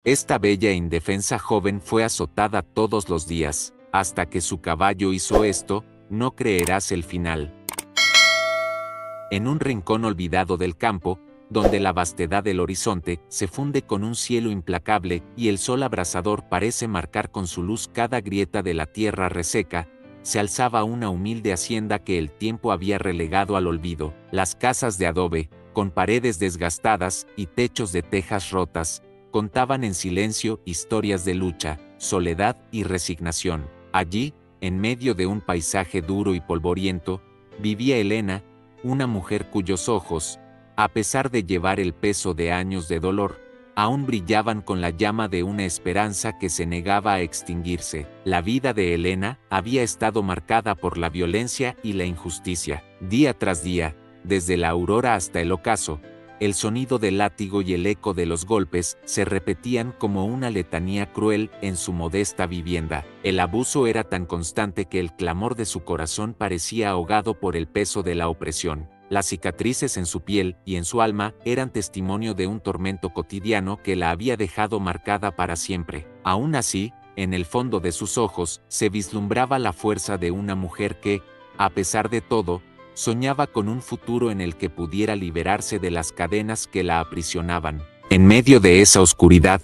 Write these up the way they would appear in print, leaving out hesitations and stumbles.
Esta bella e indefensa joven fue azotada todos los días, hasta que su caballo hizo esto. No creerás el final. En un rincón olvidado del campo, donde la vastedad del horizonte se funde con un cielo implacable y el sol abrasador parece marcar con su luz cada grieta de la tierra reseca, se alzaba una humilde hacienda que el tiempo había relegado al olvido. Las casas de adobe, con paredes desgastadas y techos de tejas rotas, contaban en silencio historias de lucha, soledad y resignación. Allí, en medio de un paisaje duro y polvoriento, vivía Elena, una mujer cuyos ojos, a pesar de llevar el peso de años de dolor, aún brillaban con la llama de una esperanza que se negaba a extinguirse. La vida de Elena había estado marcada por la violencia y la injusticia. Día tras día, desde la aurora hasta el ocaso, el sonido del látigo y el eco de los golpes se repetían como una letanía cruel en su modesta vivienda. El abuso era tan constante que el clamor de su corazón parecía ahogado por el peso de la opresión. Las cicatrices en su piel y en su alma eran testimonio de un tormento cotidiano que la había dejado marcada para siempre. Aún así, en el fondo de sus ojos se vislumbraba la fuerza de una mujer que, a pesar de todo, soñaba con un futuro en el que pudiera liberarse de las cadenas que la aprisionaban. En medio de esa oscuridad,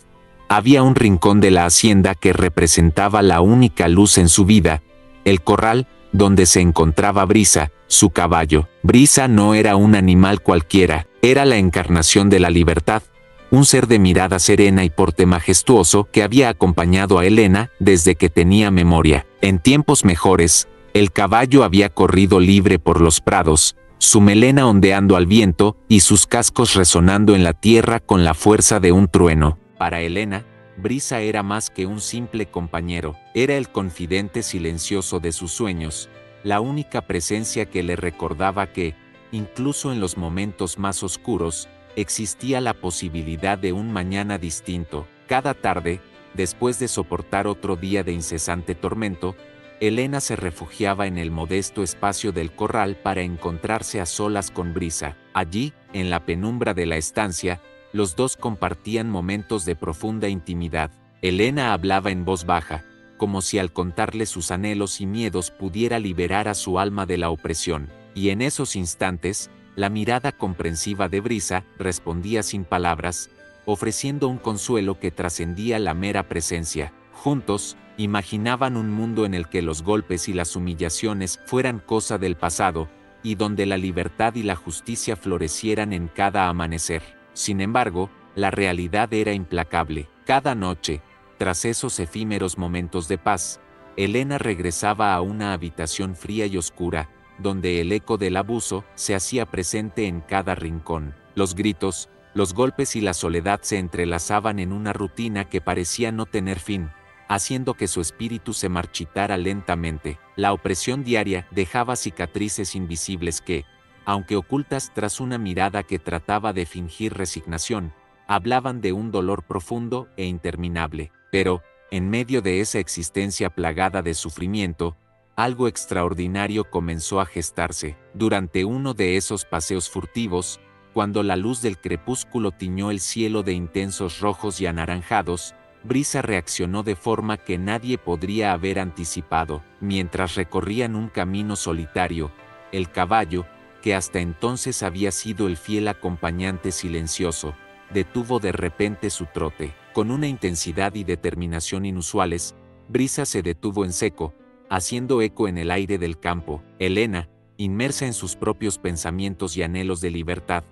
había un rincón de la hacienda que representaba la única luz en su vida, el corral donde se encontraba Brisa, su caballo. Brisa no era un animal cualquiera, era la encarnación de la libertad, un ser de mirada serena y porte majestuoso que había acompañado a Elena desde que tenía memoria. En tiempos mejores, el caballo había corrido libre por los prados, su melena ondeando al viento y sus cascos resonando en la tierra con la fuerza de un trueno. Para Elena, Brisa era más que un simple compañero, era el confidente silencioso de sus sueños, la única presencia que le recordaba que, incluso en los momentos más oscuros, existía la posibilidad de un mañana distinto. Cada tarde, después de soportar otro día de incesante tormento, Elena se refugiaba en el modesto espacio del corral para encontrarse a solas con Brisa. Allí, en la penumbra de la estancia, los dos compartían momentos de profunda intimidad. Elena hablaba en voz baja, como si al contarle sus anhelos y miedos pudiera liberar a su alma de la opresión, y en esos instantes, la mirada comprensiva de Brisa respondía sin palabras, ofreciendo un consuelo que trascendía la mera presencia. Juntos, imaginaban un mundo en el que los golpes y las humillaciones fueran cosa del pasado, y donde la libertad y la justicia florecieran en cada amanecer. Sin embargo, la realidad era implacable. Cada noche, tras esos efímeros momentos de paz, Elena regresaba a una habitación fría y oscura, donde el eco del abuso se hacía presente en cada rincón. Los gritos, los golpes y la soledad se entrelazaban en una rutina que parecía no tener fin, haciendo que su espíritu se marchitara lentamente. La opresión diaria dejaba cicatrices invisibles que, aunque ocultas tras una mirada que trataba de fingir resignación, hablaban de un dolor profundo e interminable. Pero, en medio de esa existencia plagada de sufrimiento, algo extraordinario comenzó a gestarse. Durante uno de esos paseos furtivos, cuando la luz del crepúsculo tiñó el cielo de intensos rojos y anaranjados, Brisa reaccionó de forma que nadie podría haber anticipado. Mientras recorrían un camino solitario, el caballo, que hasta entonces había sido el fiel acompañante silencioso, detuvo de repente su trote. Con una intensidad y determinación inusuales, Brisa se detuvo en seco, haciendo eco en el aire del campo. Elena, inmersa en sus propios pensamientos y anhelos de libertad,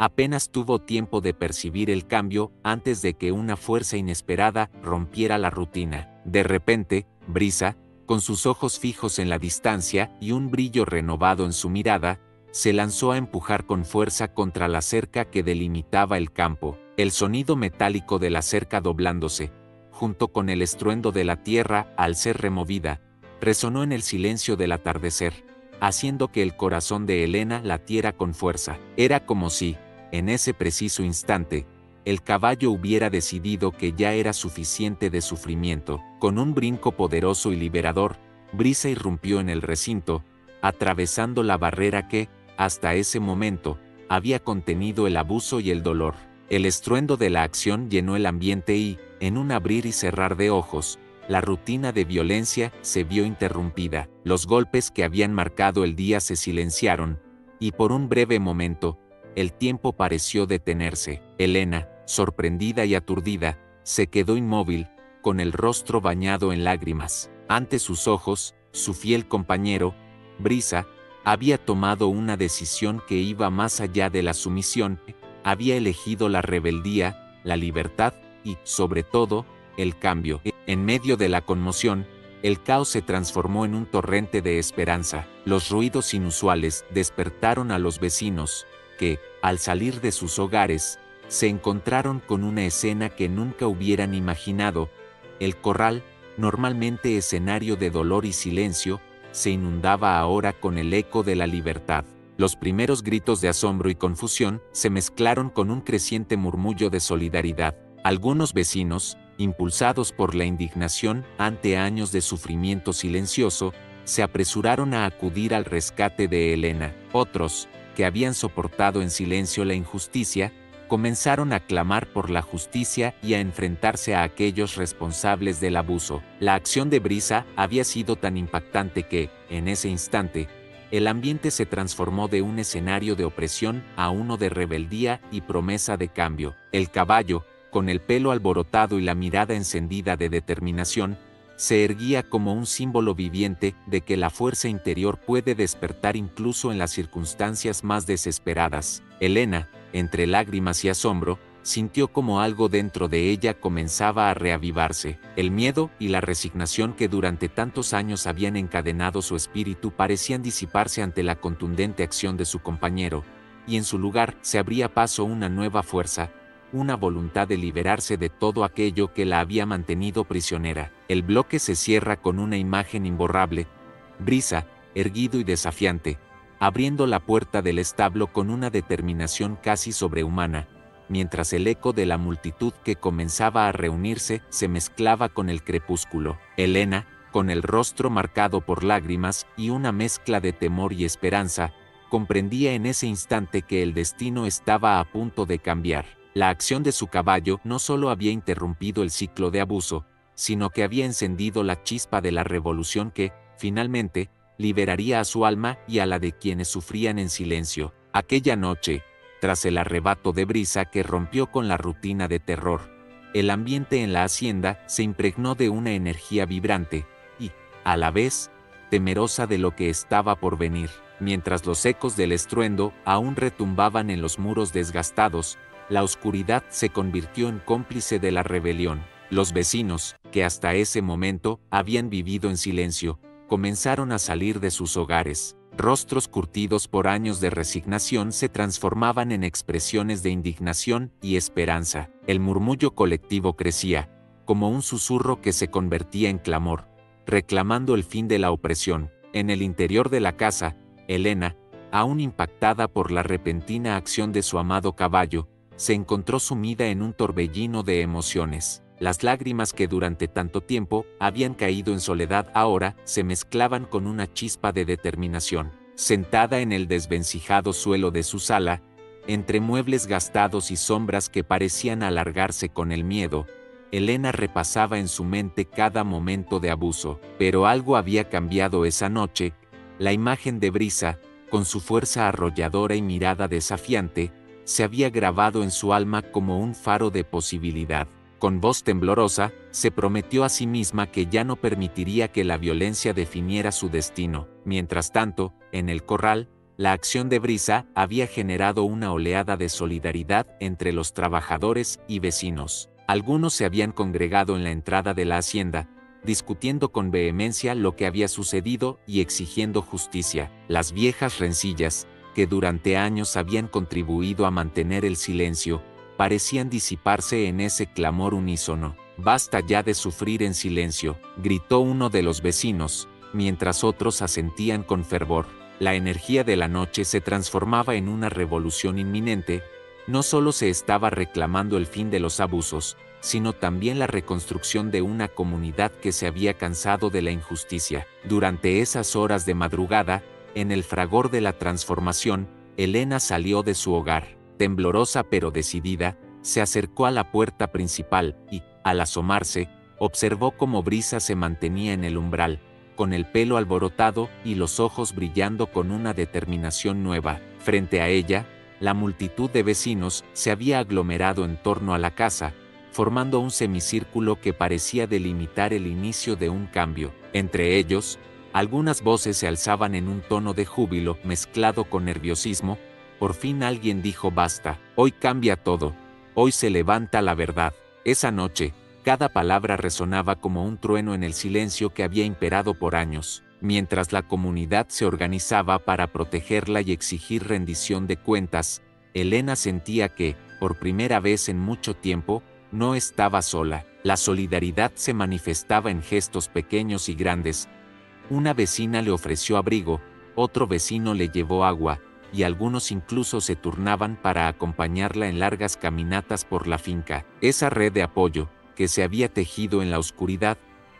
apenas tuvo tiempo de percibir el cambio antes de que una fuerza inesperada rompiera la rutina. De repente, Brisa, con sus ojos fijos en la distancia y un brillo renovado en su mirada, se lanzó a empujar con fuerza contra la cerca que delimitaba el campo. El sonido metálico de la cerca doblándose, junto con el estruendo de la tierra al ser removida, resonó en el silencio del atardecer, haciendo que el corazón de Elena latiera con fuerza. Era como si, en ese preciso instante, el caballo hubiera decidido que ya era suficiente de sufrimiento. Con un brinco poderoso y liberador, Brisa irrumpió en el recinto, atravesando la barrera que, hasta ese momento, había contenido el abuso y el dolor. El estruendo de la acción llenó el ambiente y, En un abrir y cerrar de ojos, la rutina de violencia se vio interrumpida. Los golpes que habían marcado el día se silenciaron, y por un breve momento, el tiempo pareció detenerse. Elena, sorprendida y aturdida, se quedó inmóvil, con el rostro bañado en lágrimas. Ante sus ojos, su fiel compañero, Brisa, había tomado una decisión que iba más allá de la sumisión, había elegido la rebeldía, la libertad y, sobre todo, el cambio. En medio de la conmoción, el caos se transformó en un torrente de esperanza. Los ruidos inusuales despertaron a los vecinos, que, al salir de sus hogares, se encontraron con una escena que nunca hubieran imaginado. El corral, normalmente escenario de dolor y silencio, se inundaba ahora con el eco de la libertad. Los primeros gritos de asombro y confusión se mezclaron con un creciente murmullo de solidaridad. Algunos vecinos, impulsados por la indignación ante años de sufrimiento silencioso, se apresuraron a acudir al rescate de Elena. Otros, que habían soportado en silencio la injusticia, comenzaron a clamar por la justicia y a enfrentarse a aquellos responsables del abuso. La acción de Brisa había sido tan impactante que, en ese instante, el ambiente se transformó de un escenario de opresión a uno de rebeldía y promesa de cambio. El caballo, con el pelo alborotado y la mirada encendida de determinación, se erguía como un símbolo viviente de que la fuerza interior puede despertar incluso en las circunstancias más desesperadas. Elena, entre lágrimas y asombro, sintió como algo dentro de ella comenzaba a reavivarse. El miedo y la resignación que durante tantos años habían encadenado su espíritu parecían disiparse ante la contundente acción de su compañero, y en su lugar se abría paso una nueva fuerza, una voluntad de liberarse de todo aquello que la había mantenido prisionera. El bloque se cierra con una imagen imborrable: Brisa, erguido y desafiante, abriendo la puerta del establo con una determinación casi sobrehumana, mientras el eco de la multitud que comenzaba a reunirse se mezclaba con el crepúsculo. Elena, con el rostro marcado por lágrimas y una mezcla de temor y esperanza, comprendía en ese instante que el destino estaba a punto de cambiar. La acción de su caballo no solo había interrumpido el ciclo de abuso, sino que había encendido la chispa de la revolución que, finalmente, liberaría a su alma y a la de quienes sufrían en silencio. Aquella noche, tras el arrebato de Brisa que rompió con la rutina de terror, el ambiente en la hacienda se impregnó de una energía vibrante y, a la vez, temerosa de lo que estaba por venir. Mientras los ecos del estruendo aún retumbaban en los muros desgastados, la oscuridad se convirtió en cómplice de la rebelión. Los vecinos, que hasta ese momento habían vivido en silencio, comenzaron a salir de sus hogares. Rostros curtidos por años de resignación se transformaban en expresiones de indignación y esperanza. El murmullo colectivo crecía, como un susurro que se convertía en clamor, reclamando el fin de la opresión. En el interior de la casa, Elena, aún impactada por la repentina acción de su amado caballo, se encontró sumida en un torbellino de emociones. Las lágrimas que durante tanto tiempo habían caído en soledad ahora se mezclaban con una chispa de determinación. Sentada en el desvencijado suelo de su sala, entre muebles gastados y sombras que parecían alargarse con el miedo, Elena repasaba en su mente cada momento de abuso. Pero algo había cambiado esa noche. La imagen de Brisa, con su fuerza arrolladora y mirada desafiante, se había grabado en su alma como un faro de posibilidad. Con voz temblorosa, se prometió a sí misma que ya no permitiría que la violencia definiera su destino. Mientras tanto, en el corral, la acción de Brisa había generado una oleada de solidaridad entre los trabajadores y vecinos. Algunos se habían congregado en la entrada de la hacienda, discutiendo con vehemencia lo que había sucedido y exigiendo justicia. Las viejas rencillas, que durante años habían contribuido a mantener el silencio, parecían disiparse en ese clamor unísono. «Basta ya de sufrir en silencio», gritó uno de los vecinos, mientras otros asentían con fervor. La energía de la noche se transformaba en una revolución inminente. No solo se estaba reclamando el fin de los abusos, sino también la reconstrucción de una comunidad que se había cansado de la injusticia. Durante esas horas de madrugada, en el fragor de la transformación, Elena salió de su hogar. Temblorosa pero decidida, se acercó a la puerta principal y, al asomarse, observó cómo Brisa se mantenía en el umbral, con el pelo alborotado y los ojos brillando con una determinación nueva. Frente a ella, la multitud de vecinos se había aglomerado en torno a la casa, formando un semicírculo que parecía delimitar el inicio de un cambio. Entre ellos, algunas voces se alzaban en un tono de júbilo mezclado con nerviosismo. Por fin alguien dijo basta, hoy cambia todo, hoy se levanta la verdad. Esa noche, cada palabra resonaba como un trueno en el silencio que había imperado por años. Mientras la comunidad se organizaba para protegerla y exigir rendición de cuentas, Elena sentía que, por primera vez en mucho tiempo, no estaba sola. La solidaridad se manifestaba en gestos pequeños y grandes. Una vecina le ofreció abrigo, otro vecino le llevó agua, y algunos incluso se turnaban para acompañarla en largas caminatas por la finca. Esa red de apoyo, que se había tejido en la oscuridad,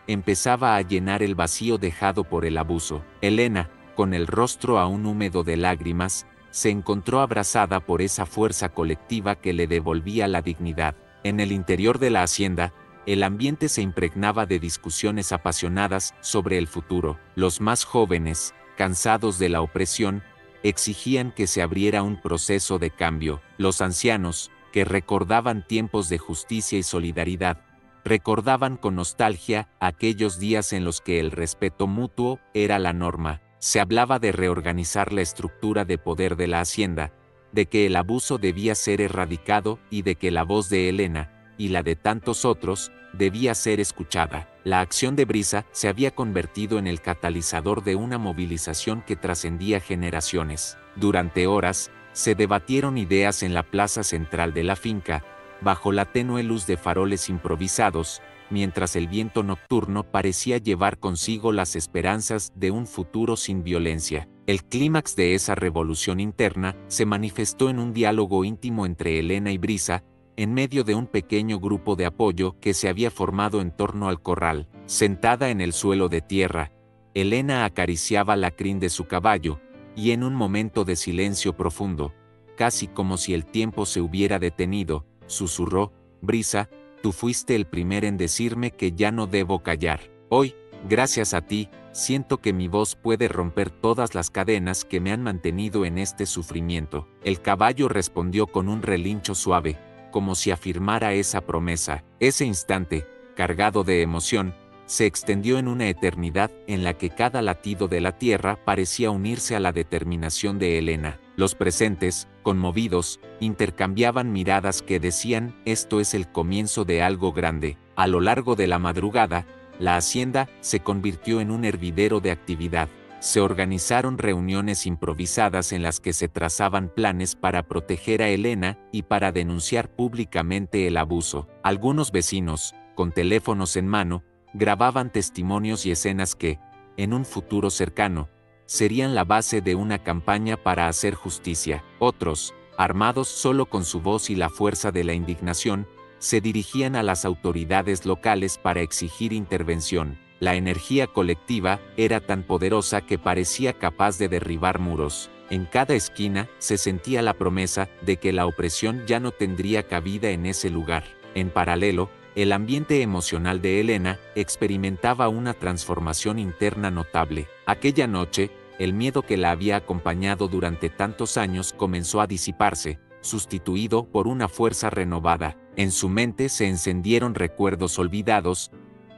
empezaba a llenar el vacío dejado por el abuso. Elena, con el rostro aún húmedo de lágrimas, se encontró abrazada por esa fuerza colectiva que le devolvía la dignidad. En el interior de la hacienda, el ambiente se impregnaba de discusiones apasionadas sobre el futuro. Los más jóvenes, cansados de la opresión, exigían que se abriera un proceso de cambio. Los ancianos, que recordaban tiempos de justicia y solidaridad, recordaban con nostalgia aquellos días en los que el respeto mutuo era la norma. Se hablaba de reorganizar la estructura de poder de la hacienda, de que el abuso debía ser erradicado y de que la voz de Elena, y la de tantos otros, debía ser escuchada. La acción de Brisa se había convertido en el catalizador de una movilización que trascendía generaciones. Durante horas, se debatieron ideas en la plaza central de la finca, bajo la tenue luz de faroles improvisados, mientras el viento nocturno parecía llevar consigo las esperanzas de un futuro sin violencia. El clímax de esa revolución interna se manifestó en un diálogo íntimo entre Elena y Brisa, en medio de un pequeño grupo de apoyo que se había formado en torno al corral. Sentada en el suelo de tierra, Elena acariciaba la crin de su caballo, y en un momento de silencio profundo, casi como si el tiempo se hubiera detenido, susurró: Brisa, tú fuiste el primero en decirme que ya no debo callar. Hoy, gracias a ti, siento que mi voz puede romper todas las cadenas que me han mantenido en este sufrimiento. El caballo respondió con un relincho suave, como si afirmara esa promesa. Ese instante, cargado de emoción, se extendió en una eternidad en la que cada latido de la tierra parecía unirse a la determinación de Elena. Los presentes, conmovidos, intercambiaban miradas que decían: esto es el comienzo de algo grande. A lo largo de la madrugada, la hacienda se convirtió en un hervidero de actividad. Se organizaron reuniones improvisadas en las que se trazaban planes para proteger a Elena y para denunciar públicamente el abuso. Algunos vecinos, con teléfonos en mano, grababan testimonios y escenas que, en un futuro cercano, serían la base de una campaña para hacer justicia. Otros, armados solo con su voz y la fuerza de la indignación, se dirigían a las autoridades locales para exigir intervención. La energía colectiva era tan poderosa que parecía capaz de derribar muros. En cada esquina se sentía la promesa de que la opresión ya no tendría cabida en ese lugar. En paralelo, el ambiente emocional de Elena experimentaba una transformación interna notable. Aquella noche, el miedo que la había acompañado durante tantos años comenzó a disiparse, sustituido por una fuerza renovada. En su mente se encendieron recuerdos olvidados,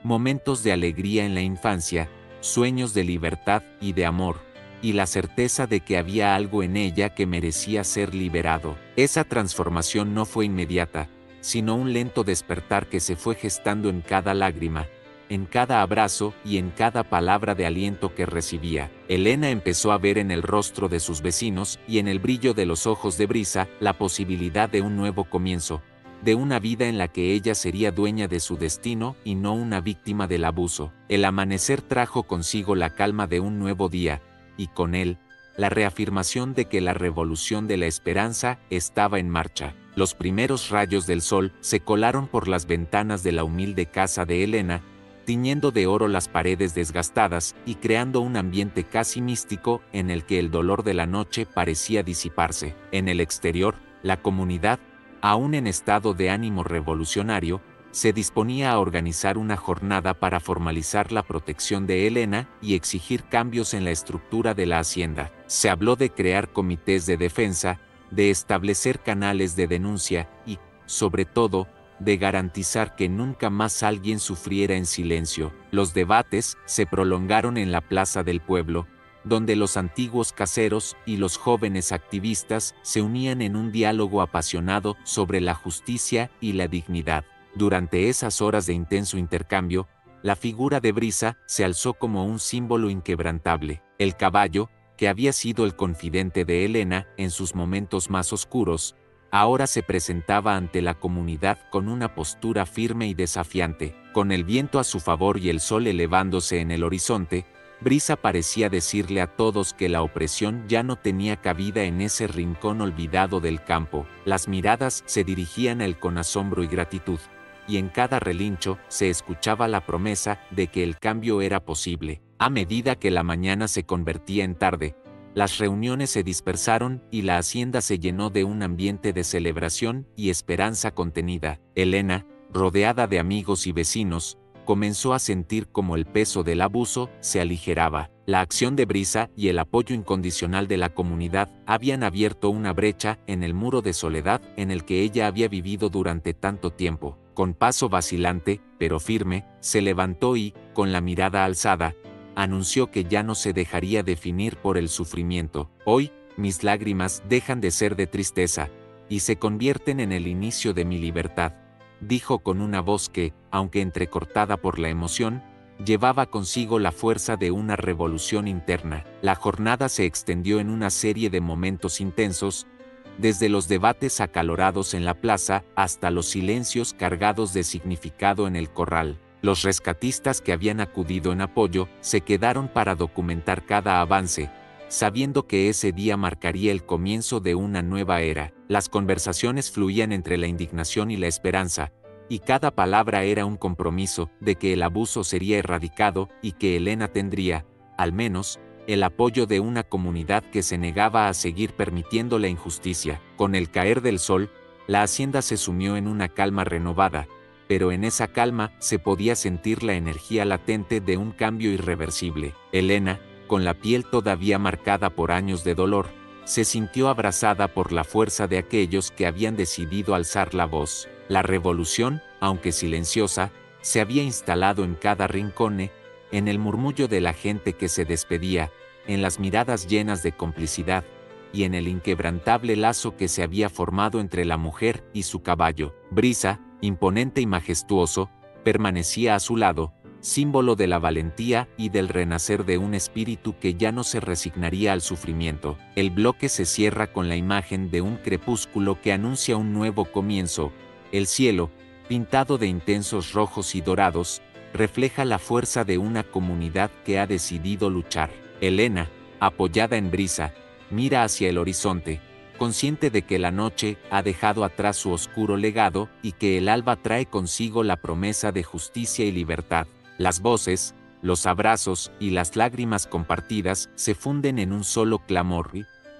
momentos de alegría en la infancia, sueños de libertad y de amor, y la certeza de que había algo en ella que merecía ser liberado. Esa transformación no fue inmediata, sino un lento despertar que se fue gestando en cada lágrima, en cada abrazo y en cada palabra de aliento que recibía. Elena empezó a ver en el rostro de sus vecinos y en el brillo de los ojos de Brisa la posibilidad de un nuevo comienzo, de una vida en la que ella sería dueña de su destino y no una víctima del abuso. El amanecer trajo consigo la calma de un nuevo día, y con él, la reafirmación de que la revolución de la esperanza estaba en marcha. Los primeros rayos del sol se colaron por las ventanas de la humilde casa de Elena, tiñendo de oro las paredes desgastadas y creando un ambiente casi místico en el que el dolor de la noche parecía disiparse. En el exterior, la comunidad, Aún en estado de ánimo revolucionario, se disponía a organizar una jornada para formalizar la protección de Helena y exigir cambios en la estructura de la hacienda. Se habló de crear comités de defensa, de establecer canales de denuncia y, sobre todo, de garantizar que nunca más alguien sufriera en silencio. Los debates se prolongaron en la plaza del pueblo, donde los antiguos caseros y los jóvenes activistas se unían en un diálogo apasionado sobre la justicia y la dignidad. Durante esas horas de intenso intercambio, la figura de Brisa se alzó como un símbolo inquebrantable. El caballo, que había sido el confidente de Helena en sus momentos más oscuros, ahora se presentaba ante la comunidad con una postura firme y desafiante. Con el viento a su favor y el sol elevándose en el horizonte, Brisa parecía decirle a todos que la opresión ya no tenía cabida en ese rincón olvidado del campo. Las miradas se dirigían a él con asombro y gratitud, y en cada relincho se escuchaba la promesa de que el cambio era posible. A medida que la mañana se convertía en tarde, las reuniones se dispersaron y la hacienda se llenó de un ambiente de celebración y esperanza contenida. Helena, rodeada de amigos y vecinos, comenzó a sentir como el peso del abuso se aligeraba. La acción de Brisa y el apoyo incondicional de la comunidad habían abierto una brecha en el muro de soledad en el que ella había vivido durante tanto tiempo. Con paso vacilante, pero firme, se levantó y, con la mirada alzada, anunció que ya no se dejaría definir por el sufrimiento. Hoy, mis lágrimas dejan de ser de tristeza, y se convierten en el inicio de mi libertad, dijo con una voz que, aunque entrecortada por la emoción, llevaba consigo la fuerza de una revolución interna. La jornada se extendió en una serie de momentos intensos, desde los debates acalorados en la plaza hasta los silencios cargados de significado en el corral. Los rescatistas que habían acudido en apoyo se quedaron para documentar cada avance, sabiendo que ese día marcaría el comienzo de una nueva era. Las conversaciones fluían entre la indignación y la esperanza, y cada palabra era un compromiso de que el abuso sería erradicado y que Helena tendría, al menos, el apoyo de una comunidad que se negaba a seguir permitiendo la injusticia. Con el caer del sol, la hacienda se sumió en una calma renovada, pero en esa calma se podía sentir la energía latente de un cambio irreversible. Helena, con la piel todavía marcada por años de dolor, se sintió abrazada por la fuerza de aquellos que habían decidido alzar la voz. La revolución, aunque silenciosa, se había instalado en cada rincón, en el murmullo de la gente que se despedía, en las miradas llenas de complicidad, y en el inquebrantable lazo que se había formado entre la mujer y su caballo. Brisa, imponente y majestuoso, permanecía a su lado, símbolo de la valentía y del renacer de un espíritu que ya no se resignaría al sufrimiento. El bloque se cierra con la imagen de un crepúsculo que anuncia un nuevo comienzo. El cielo, pintado de intensos rojos y dorados, refleja la fuerza de una comunidad que ha decidido luchar. Helena, apoyada en Brisa, mira hacia el horizonte, consciente de que la noche ha dejado atrás su oscuro legado y que el alba trae consigo la promesa de justicia y libertad. Las voces, los abrazos y las lágrimas compartidas se funden en un solo clamor.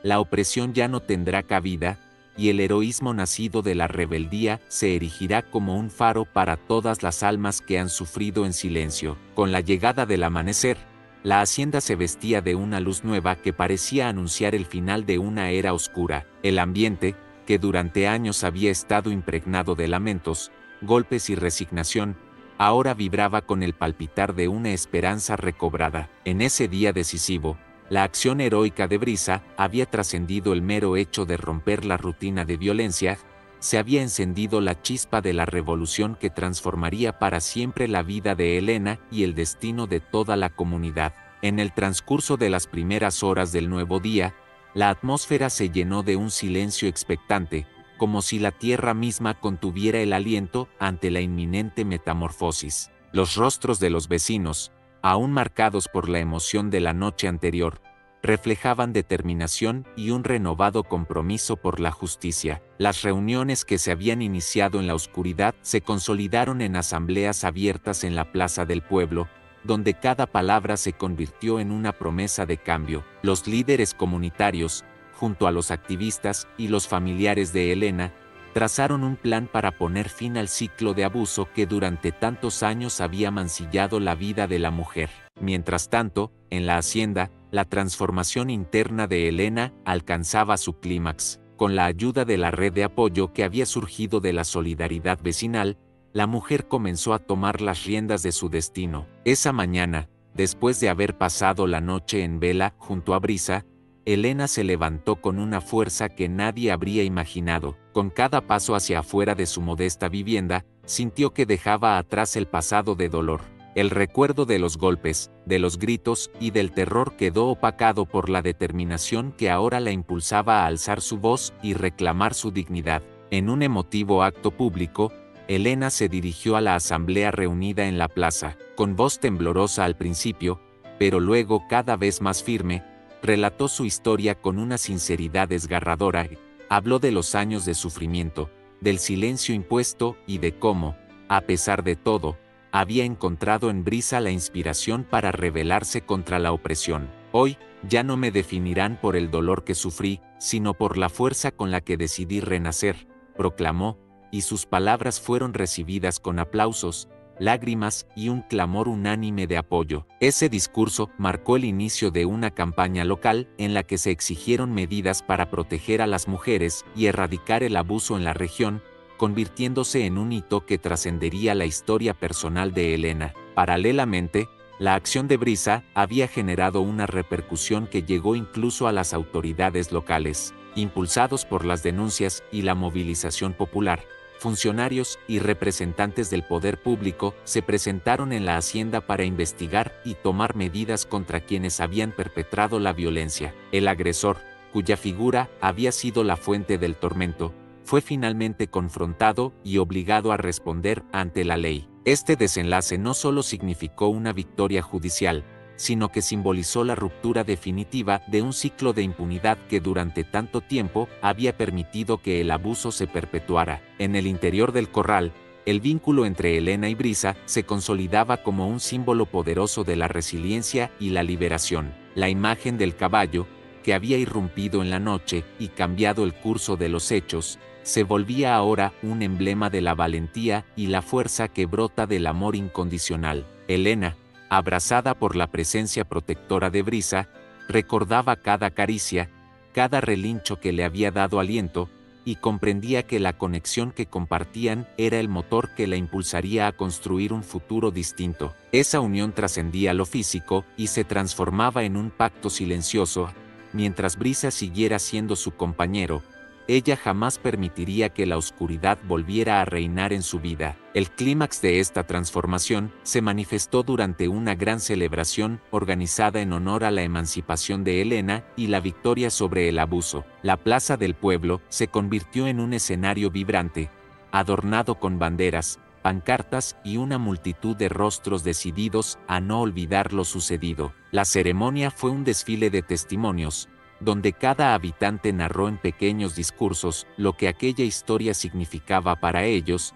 La opresión ya no tendrá cabida, y el heroísmo nacido de la rebeldía se erigirá como un faro para todas las almas que han sufrido en silencio. Con la llegada del amanecer, la hacienda se vestía de una luz nueva que parecía anunciar el final de una era oscura. El ambiente, que durante años había estado impregnado de lamentos, golpes y resignación, ahora vibraba con el palpitar de una esperanza recobrada. En ese día decisivo, la acción heroica de Brisa había trascendido el mero hecho de romper la rutina de violencia, se había encendido la chispa de la revolución que transformaría para siempre la vida de Helena y el destino de toda la comunidad. En el transcurso de las primeras horas del nuevo día, la atmósfera se llenó de un silencio expectante, como si la tierra misma contuviera el aliento ante la inminente metamorfosis. Los rostros de los vecinos, aún marcados por la emoción de la noche anterior, reflejaban determinación y un renovado compromiso por la justicia. Las reuniones que se habían iniciado en la oscuridad se consolidaron en asambleas abiertas en la plaza del pueblo, donde cada palabra se convirtió en una promesa de cambio. Los líderes comunitarios, junto a los activistas y los familiares de Helena, trazaron un plan para poner fin al ciclo de abuso que durante tantos años había mancillado la vida de la mujer. Mientras tanto, en la hacienda, la transformación interna de Elena alcanzaba su clímax. Con la ayuda de la red de apoyo que había surgido de la solidaridad vecinal, la mujer comenzó a tomar las riendas de su destino. Esa mañana, después de haber pasado la noche en vela junto a Brisa, Elena se levantó con una fuerza que nadie habría imaginado. Con cada paso hacia afuera de su modesta vivienda, sintió que dejaba atrás el pasado de dolor. El recuerdo de los golpes, de los gritos y del terror quedó opacado por la determinación que ahora la impulsaba a alzar su voz y reclamar su dignidad. En un emotivo acto público, Elena se dirigió a la asamblea reunida en la plaza. Con voz temblorosa al principio, pero luego cada vez más firme, relató su historia con una sinceridad desgarradora. Habló de los años de sufrimiento, del silencio impuesto y de cómo, a pesar de todo, había encontrado en Brisa la inspiración para rebelarse contra la opresión. Hoy, ya no me definirán por el dolor que sufrí, sino por la fuerza con la que decidí renacer, proclamó, y sus palabras fueron recibidas con aplausos, lágrimas y un clamor unánime de apoyo. Ese discurso marcó el inicio de una campaña local en la que se exigieron medidas para proteger a las mujeres y erradicar el abuso en la región, convirtiéndose en un hito que trascendería la historia personal de Elena. Paralelamente, la acción de Brisa había generado una repercusión que llegó incluso a las autoridades locales. Impulsados por las denuncias y la movilización popular, funcionarios y representantes del poder público se presentaron en la hacienda para investigar y tomar medidas contra quienes habían perpetrado la violencia. El agresor, cuya figura había sido la fuente del tormento, fue finalmente confrontado y obligado a responder ante la ley. Este desenlace no solo significó una victoria judicial, sino que simbolizó la ruptura definitiva de un ciclo de impunidad que durante tanto tiempo había permitido que el abuso se perpetuara. En el interior del corral, el vínculo entre Elena y Brisa se consolidaba como un símbolo poderoso de la resiliencia y la liberación. La imagen del caballo, que había irrumpido en la noche y cambiado el curso de los hechos, se volvía ahora un emblema de la valentía y la fuerza que brota del amor incondicional. Elena, abrazada por la presencia protectora de Brisa, recordaba cada caricia, cada relincho que le había dado aliento, y comprendía que la conexión que compartían era el motor que la impulsaría a construir un futuro distinto. Esa unión trascendía lo físico y se transformaba en un pacto silencioso. Mientras Brisa siguiera siendo su compañero, ella jamás permitiría que la oscuridad volviera a reinar en su vida. El clímax de esta transformación se manifestó durante una gran celebración organizada en honor a la emancipación de Elena y la victoria sobre el abuso. La plaza del pueblo se convirtió en un escenario vibrante, adornado con banderas, pancartas y una multitud de rostros decididos a no olvidar lo sucedido. La ceremonia fue un desfile de testimonios, donde cada habitante narró en pequeños discursos lo que aquella historia significaba para ellos,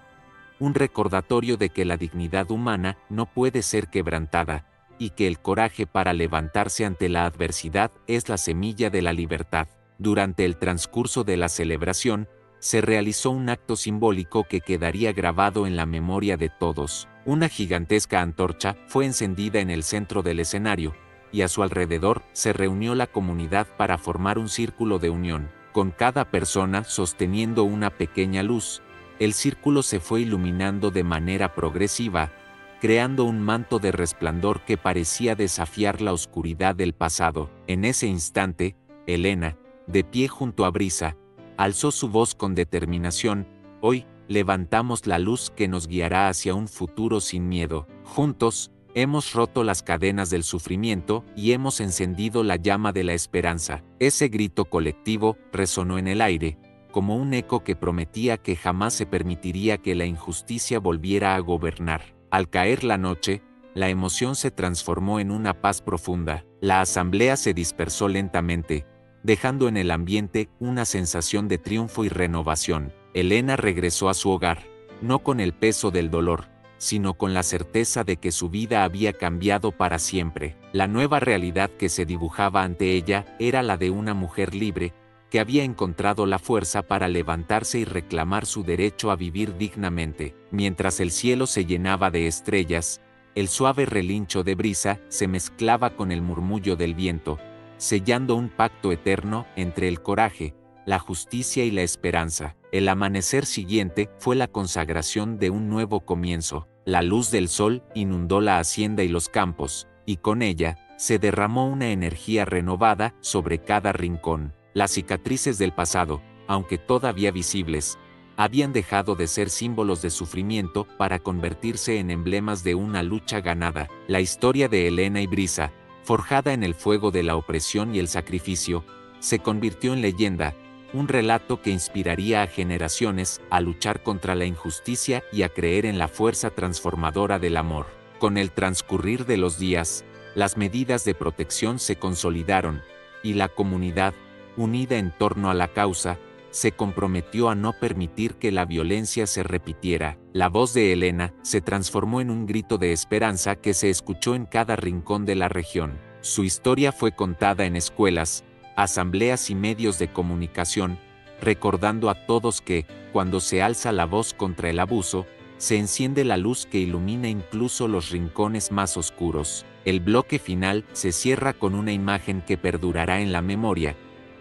un recordatorio de que la dignidad humana no puede ser quebrantada, y que el coraje para levantarse ante la adversidad es la semilla de la libertad. Durante el transcurso de la celebración, se realizó un acto simbólico que quedaría grabado en la memoria de todos. Una gigantesca antorcha fue encendida en el centro del escenario, y a su alrededor se reunió la comunidad para formar un círculo de unión, con cada persona sosteniendo una pequeña luz. El círculo se fue iluminando de manera progresiva, creando un manto de resplandor que parecía desafiar la oscuridad del pasado. En ese instante, Elena, de pie junto a Brisa, alzó su voz con determinación: «Hoy, levantamos la luz que nos guiará hacia un futuro sin miedo. Juntos, hemos roto las cadenas del sufrimiento y hemos encendido la llama de la esperanza». Ese grito colectivo resonó en el aire, como un eco que prometía que jamás se permitiría que la injusticia volviera a gobernar. Al caer la noche, la emoción se transformó en una paz profunda. La asamblea se dispersó lentamente, dejando en el ambiente una sensación de triunfo y renovación. Elena regresó a su hogar, no con el peso del dolor, sino con la certeza de que su vida había cambiado para siempre. La nueva realidad que se dibujaba ante ella era la de una mujer libre, que había encontrado la fuerza para levantarse y reclamar su derecho a vivir dignamente. Mientras el cielo se llenaba de estrellas, el suave relincho de brisa se mezclaba con el murmullo del viento, sellando un pacto eterno entre el coraje, la justicia y la esperanza. El amanecer siguiente fue la consagración de un nuevo comienzo. La luz del sol inundó la hacienda y los campos, y con ella se derramó una energía renovada sobre cada rincón. Las cicatrices del pasado, aunque todavía visibles, habían dejado de ser símbolos de sufrimiento para convertirse en emblemas de una lucha ganada. La historia de Elena y Brisa, forjada en el fuego de la opresión y el sacrificio, se convirtió en leyenda, un relato que inspiraría a generaciones a luchar contra la injusticia y a creer en la fuerza transformadora del amor. Con el transcurrir de los días, las medidas de protección se consolidaron, y la comunidad, unida en torno a la causa, se comprometió a no permitir que la violencia se repitiera. La voz de Elena se transformó en un grito de esperanza que se escuchó en cada rincón de la región. Su historia fue contada en escuelas, asambleas y medios de comunicación, recordando a todos que, cuando se alza la voz contra el abuso, se enciende la luz que ilumina incluso los rincones más oscuros. El bloque final se cierra con una imagen que perdurará en la memoria.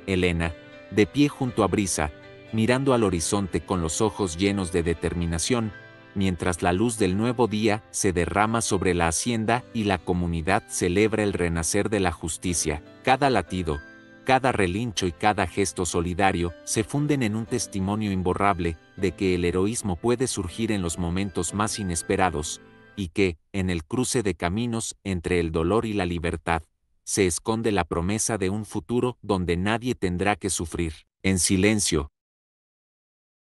Elena, de pie junto a Brisa, mirando al horizonte con los ojos llenos de determinación, mientras la luz del nuevo día se derrama sobre la hacienda y la comunidad celebra el renacer de la justicia. Cada latido, cada relincho y cada gesto solidario se funden en un testimonio imborrable de que el heroísmo puede surgir en los momentos más inesperados, y que, en el cruce de caminos entre el dolor y la libertad, se esconde la promesa de un futuro donde nadie tendrá que sufrir. En silencio,